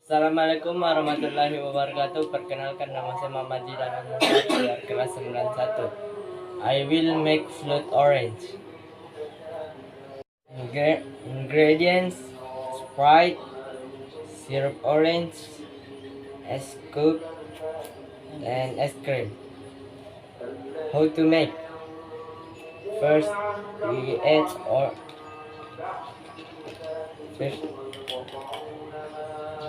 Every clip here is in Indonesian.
Assalamualaikum warahmatullahi wabarakatuh. Perkenalkan, nama saya Muhammad dan saya kelas 91. I will make float orange. Ingredients: Sprite, syrup orange, ice scoop, and ice cream. How to make? First, we add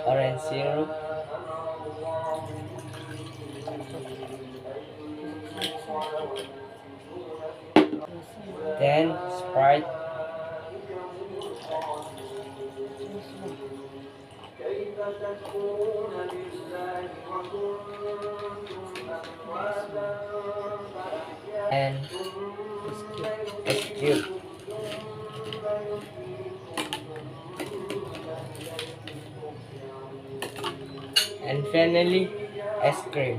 orange syrup, then Sprite, and ice cube. And finally, ice cream.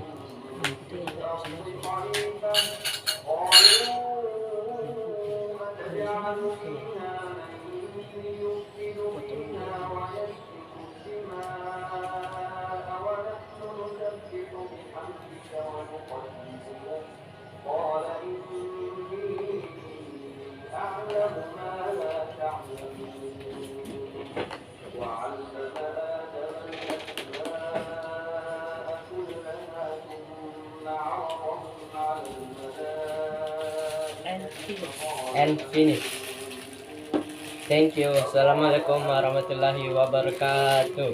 And finish. Thank you. Assalamualaikum warahmatullahi wabarakatuh.